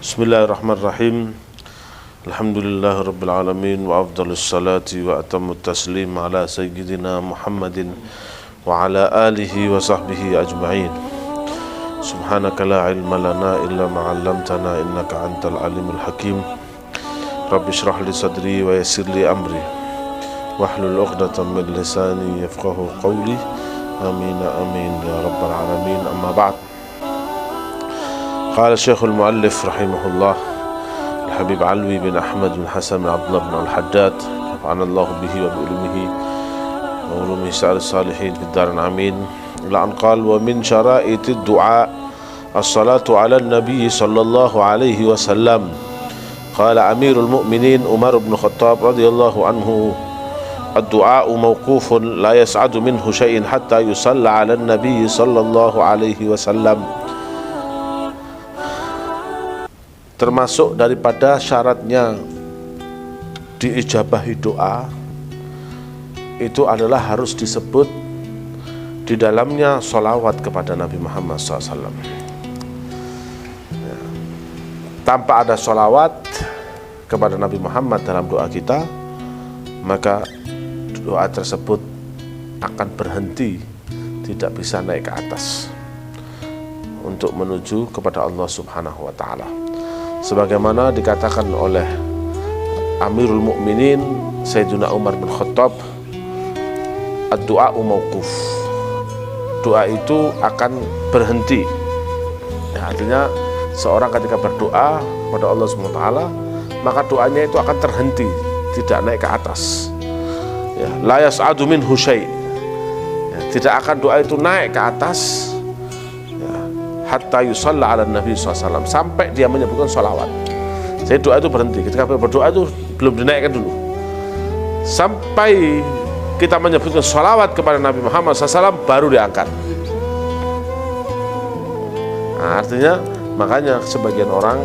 Bismillahirrahmanirrahim. Alhamdulillah Rabbil Alamin. Wa afdalus salati wa atamut taslim ala sayyidina Muhammadin wa ala alihi wa sahbihi ajma'in. Subhanaka la ilma lana illa ma'allamtana innaka antal alimul hakim. Rabbi shrah li sadri wa yassir li amri wahlul 'uqdatam min lisani yafqahu qawli. Amin amin ya rabbal alamin. Amma ba'd. قال الشيخ المؤلف رحمه الله الحبيب علوي بن أحمد بن حسن بن عبد الله بن الحداد نفعنا الله به وبعلومه وعلومه سائر الصالحين في الدار آمين. إلى أن قال ومن شرائط الدعاء الصلاة على النبي صلى الله عليه وسلم. قال أمير المؤمنين عمر بن الخطاب رضي الله عنه الدعاء موقوف لا يسعد منه شيء حتى يصلى على النبي صلى الله عليه وسلم. Termasuk daripada syaratnya diijabahi doa itu adalah harus disebut di dalamnya sholawat kepada Nabi Muhammad SAW. Tanpa ada sholawat kepada Nabi Muhammad dalam doa kita, maka doa tersebut akan berhenti, tidak bisa naik ke atas untuk menuju kepada Allah Subhanahu wa Ta'ala. Sebagaimana dikatakan oleh Amirul Mukminin Sayyidina Umar bin Khattab, ad-du'a mauquf, doa itu akan berhenti. Ya, artinya seorang ketika berdoa kepada Allah Subhanahu wa Ta'ala, maka doanya itu akan terhenti, tidak naik ke atas. Ya, la yas'adu minhu syai', ya, tidak akan doa itu naik ke atas hatta yusalla ala Nabi SAW, sampai dia menyebutkan sholawat. Jadi doa itu berhenti. Ketika berdoa itu belum dinaikkan dulu, sampai kita menyebutkan sholawat kepada Nabi Muhammad SAW baru diangkat. Nah, artinya makanya sebagian orang,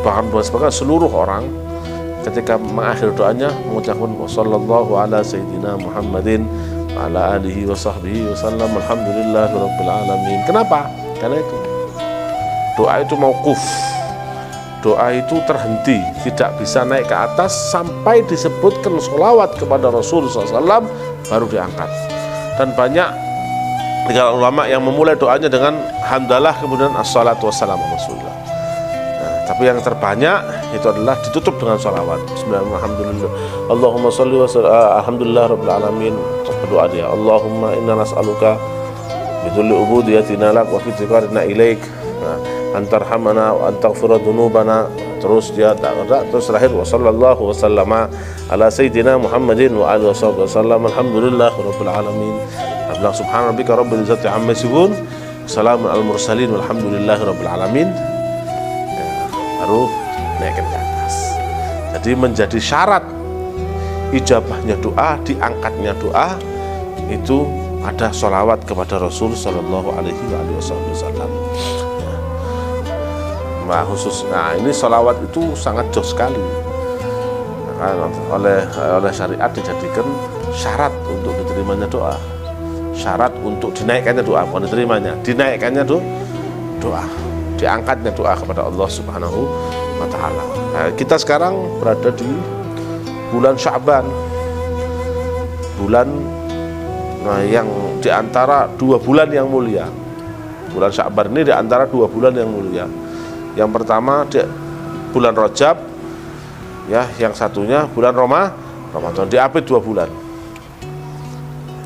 bahkan sebagian seluruh orang, ketika mengakhiri doanya mengucapkan wassallallahu ala sayyidina Muhammadin wa ala alihi wa sahbihi wasallam alhamdulillahi rabbil alamin. Kenapa? Karena itu doa itu mauquf, doa itu terhenti, tidak bisa naik ke atas sampai disebutkan sholawat kepada Rasulullah SAW baru diangkat. Dan banyak di kalangan ulama yang memulai doanya dengan hamdalah kemudian assalatu wassalamu ala Rasulillah. Nah, tapi yang terbanyak itu adalah ditutup dengan sholawat. Bismillahirrahmanirrahim. Allahumma sholli wa sallim alhamdulillah rabbil alamin. Berdoa dia, Allahumma inna nas'aluka bidulli ubudiyatina lak wa fitiqarina ilaik antarhamana wa antaghfira dzunubana. Terus dia terus terakhir wa sallallahu wasallama ala sayyidina Muhammadin wa alihi wasallam alhamdulillah rabbil alamin. Alhamdulillah subhana rabbika rabbil izzati amma yasifun, salamun al mursalin walhamdulillahi rabbil alamin. Ya, baru naik ke atas. Jadi menjadi syarat ijabahnya doa, diangkatnya doa itu ada sholawat kepada Rasul sallallahu alaihi wasallam. Nah, khususnya ini sholawat itu sangat jauh sekali, oleh syariat dijadikan syarat untuk diterimanya doa, syarat untuk dinaikkannya doa, bukan diterimanya, dinaikkannya doa, diangkatnya doa kepada Allah Subhanahu wa Ta'ala. Nah, kita sekarang berada di bulan Sya'ban, bulan yang diantara dua bulan yang mulia. Bulan Sya'ban ini diantara dua bulan yang mulia. Yang pertama bulan Rajab, ya, yang satunya bulan Ramadan. Diapit dua bulan.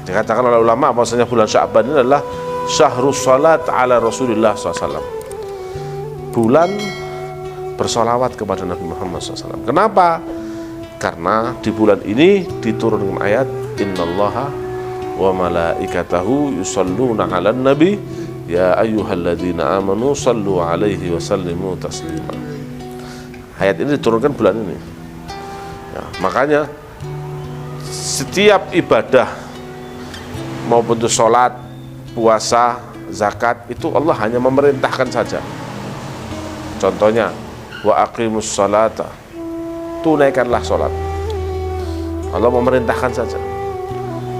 Dikatakan oleh ulama bahwasanya bulan Sya'ban ini adalah syahrus salat ala Rasulullah SAW, bulan bersolawat kepada Nabi Muhammad SAW. Kenapa? Karena di bulan ini diturunkan ayat innallaha wa malaikatahu yusalluna 'alan nabi ya ayyuhalladzina amanu sallu 'alaihi wa sallimu taslima. Ayat ini diturunkan bulan ini. Ya, makanya setiap ibadah maupun itu sholat, puasa, zakat itu Allah hanya memerintahkan saja. Contohnya wa aqimus sholata, tunaikanlah sholat, Allah memerintahkan saja.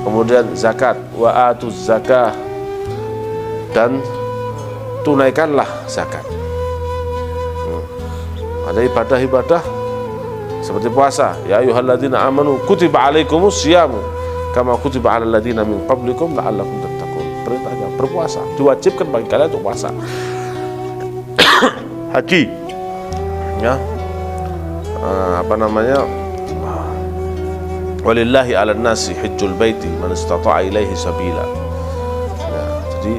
Kemudian zakat, wa atuz zakah, dan tunaikanlah zakat. Ada ibadah-ibadah seperti puasa. Ya ayyuhalladzina amanu kutiba alaikumus syiyamu kama kutiba alal ladzina min qablikum la'allakum tattaqun. Perintahnya berpuasa, diwajibkan bagi kalian untuk puasa. Haji, ya, walillahi 'alan nasi hajjul baiti man istata'a ilaihi sabila. Ya, jadi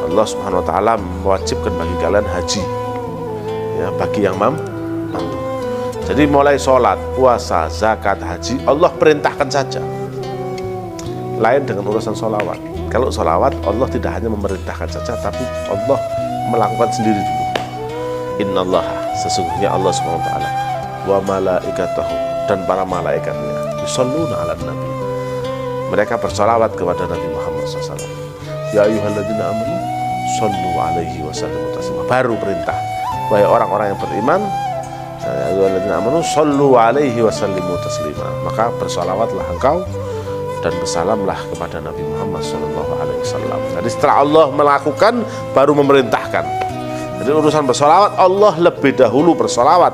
Allah Subhanahu wa taala mewajibkan bagi kalian haji, ya, bagi yang mampu. Jadi mulai sholat, puasa, zakat, haji, Allah perintahkan saja. Lain dengan urusan sholawat. Kalau sholawat, Allah tidak hanya memerintahkan saja, tapi Allah melakukan sendiri dulu. Innallaha, sesungguhnya Allah Subhanahu wa taala, wa malaikatahu, dan para malaikatnya, yusholluna 'alan nabi. Mereka bersolawat kepada Nabi Muhammad SAW. Ya ayyuhalladzina amanu shollu 'alaihi wa sallimu taslima. Baru perintah, wahai orang-orang yang beriman, ya ayyuhalladzina amanu shollu 'alaihi wa sallimu taslima. Maka bersolawatlah engkau dan bersalamlah kepada Nabi Muhammad SAW. Jadi setelah Allah melakukan, baru memerintahkan. Jadi urusan bersolawat, Allah lebih dahulu bersolawat.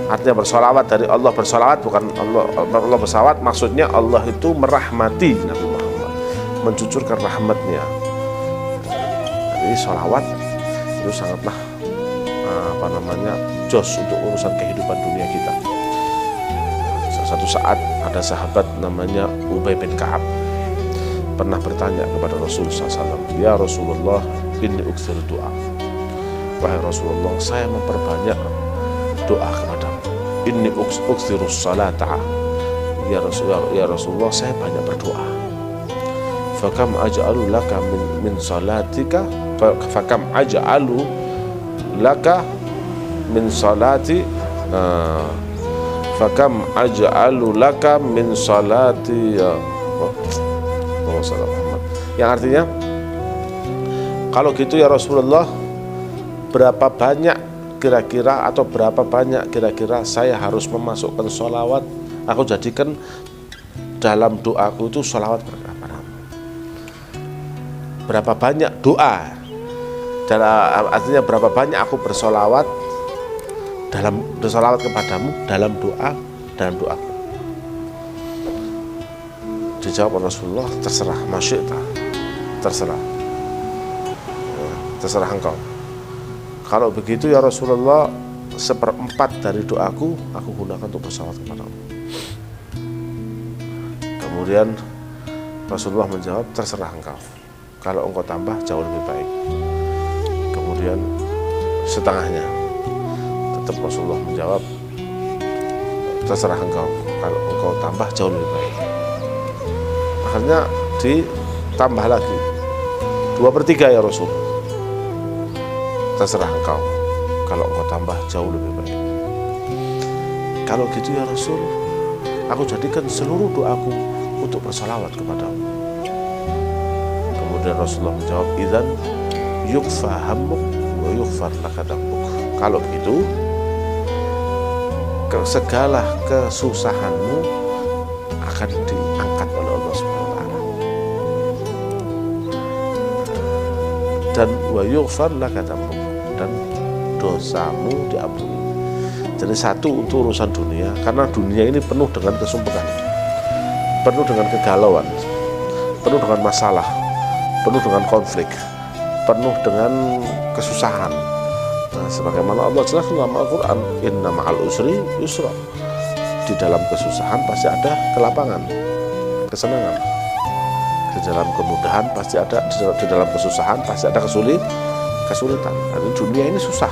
Artinya bersolawat dari Allah, bersolawat bukan Allah bersolawat, maksudnya Allah itu merahmati Nabi Muhammad, mencucurkan rahmatnya. Jadi solawat itu sangatlah jos untuk urusan kehidupan dunia kita. Satu saat ada sahabat namanya Ubay bin Ka'ab pernah bertanya kepada Rasulullah SAW, ya Rasulullah, inni uktsir doa. Wahai Rasulullah, saya memperbanyak doa kepadamu. Inni uktsirus salata. Ya Rasulullah, saya banyak berdoa. Fakam aj'alu laka min salatika, fakam aj'alu laka min salati, fakam aj'alu laka min salati, yang artinya, kalau gitu ya Rasulullah, berapa banyak kira-kira saya harus memasukkan sholawat, aku jadikan dalam doaku itu sholawat kepadamu. Berapa banyak doa, artinya berapa banyak aku bersolawat kepadamu dalam doaku. Dijawab Rasulullah, terserah, masyi'ta, terserah engkau. Kalau begitu ya Rasulullah, 1/4 dari doaku aku gunakan untuk bersalawat kepadamu. Kemudian Rasulullah menjawab, terserah engkau. Kalau engkau tambah jauh lebih baik. Kemudian setengahnya. Tetap Rasulullah menjawab, terserah engkau. Kalau engkau tambah jauh lebih baik. Akhirnya ditambah lagi 2/3 ya Rasul. Terserah engkau, kalau engkau tambah jauh lebih baik. Kalau gitu ya Rasul, aku jadikan seluruh doaku untuk bersalawat kepadamu. Kemudian Rasulullah menjawab, idzan yukfa hammuk wa yughfar laka dambuk. Kalau begitu, segala kesusahanmu akan diangkat oleh Allah Subhanahu wa taala. Dan wa yughfar laka dambuk, dan dosamu diampuni. Jadi satu untuk urusan dunia, karena dunia ini penuh dengan kesumpekan, penuh dengan kegalauan, penuh dengan masalah, penuh dengan konflik, penuh dengan kesusahan. Nah, sebagaimana Allah jelaskan dalam Al-Quran, inna ma'al usri yusra. Di dalam kesusahan pasti ada kelapangan, kesenangan. Di dalam kemudahan pasti ada, di dalam kesusahan pasti ada kesulitan. Jadi dunia ini susah.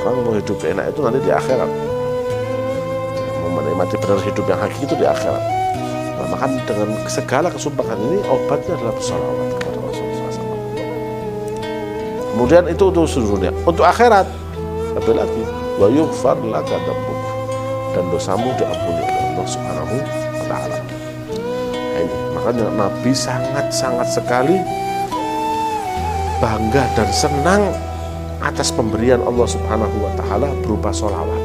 Orang mau hidup enak itu nanti di akhirat. Mau menikmati benar hidup yang hakiki itu di akhirat. Nah, maka dengan segala kesumpangan ini, obatnya adalah bersalawat kepada Rasulullah SAW. Kemudian itu untuk seluruh dunia. Untuk akhirat, lebih lagi, wa yughfar laka dambuk, dan dosamu diampuni oleh Allah Subhanahu wa taala. Makanya Nabi sangat sekali bangga dan senang atas pemberian Allah Subhanahu wa taala berupa sholawat.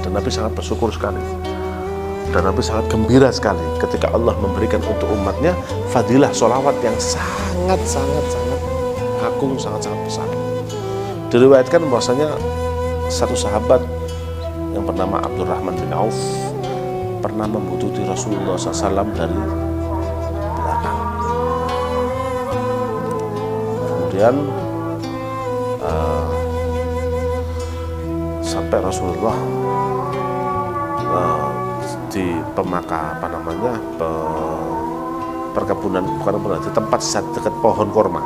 Dan Nabi sangat bersyukur sekali, dan Nabi sangat gembira sekali ketika Allah memberikan untuk umatnya fadilah sholawat yang sangat agung, sangat besar. Diriwayatkan bahwasanya satu sahabat yang bernama Abdurrahman bin Auf pernah membuntuti Rasulullah SAW dari belakang. Kemudian sampai Rasulullah di perkebunan, bukan di tempat dekat pohon korma.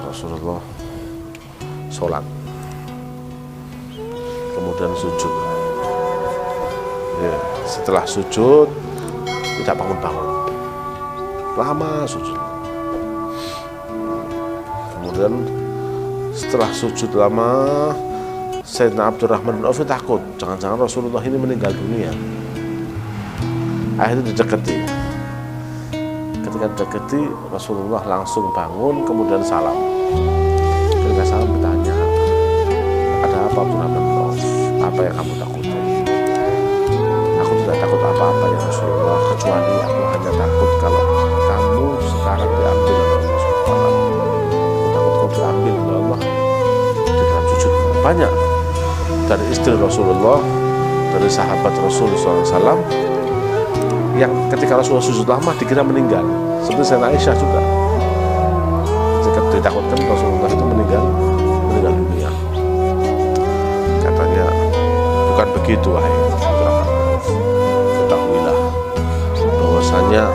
Rasulullah sholat, kemudian sujud. Ya, setelah sujud tidak bangun-bangun, lama sujud. Kemudian setelah sujud lama, Sayyidina Abdurrahman bin Auf takut jangan-jangan Rasulullah ini meninggal dunia. Akhirnya didekati. Ketika didekati, Rasulullah langsung bangun kemudian salam. Ketika salam bertanya, ada apa Abdurrahman bin Auf? Apa yang kamu takuti? Aku tidak takut apa-apa ya Rasulullah, kecuali aku hanya takut kalau kamu sekarang diambil oleh Allah SWT. Aku takut kau diambil oleh Allah di dalam sujud. Banyak dari istri Rasulullah, dari sahabat Rasulullah SAW yang ketika Rasulullah sujud lama dikira meninggal, seperti Sayyidah Aisyah juga. Jika ditakutkan Rasulullah itu meninggal dunia. Katanya, bukan begitu wahai Abdurrahman. Ketahuilah bahwasanya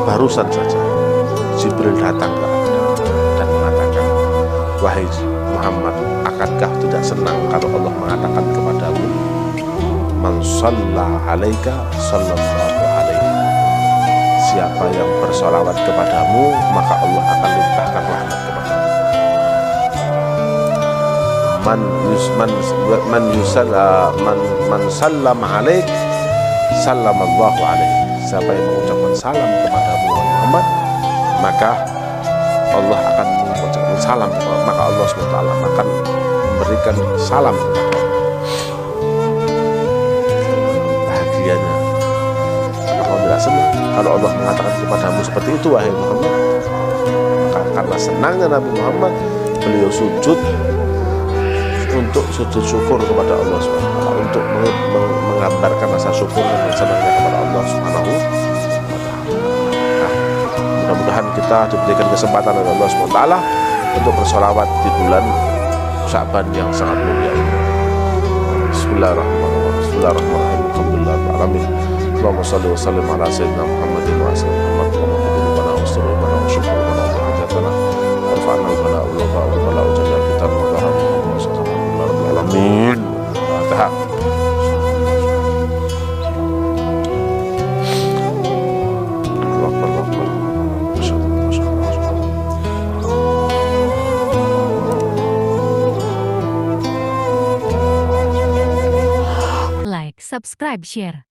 barusan saja Jibril datang ke Anda dan mengatakan, wahai Muhammad, akankah tidak senang kalau Allah mengatakan kepadamu, man shalla alaika sallallahu alaihi, siapa yang bersolawat kepadamu maka Allah akan limpahkan rahmat kepadamu. Man sallama alaik sallamallahu alaihi, siapa yang mengucapkan salam kepadamu Muhammad maka Allah akan mengucapkan salam, maka Allah SWT akan memberikan salam kepada. Bahagianya, karena kau tidak senang kalau Allah mengatakan kepadamu seperti itu wahai Muhammad, maka karena senangnya Nabi Muhammad, beliau sujud untuk sujud syukur kepada Allah SWT, untuk menggambarkan rasa syukur dan senangnya kepada Allah SWT. Mudah-mudahan kita diberikan kesempatan oleh Allah SWT untuk bersolawat di bulan Sya'ban yang sangat mulia ini. Bismillahirrahmanirrahim. Bismillahirrahmanirrahim. Alhamdulillahirrahmanirrahim. Allahumma salli wa sallim ala sayyidina Muhammadin wa sallam Muhammad wa qulubana wa surubana wa syukurana wa hajatana wa rafa'na al-bala wal bala wa jami'al fitan wa dhahab wa sallallahu alaihi alamin. Fatihah. Like, subscribe, share.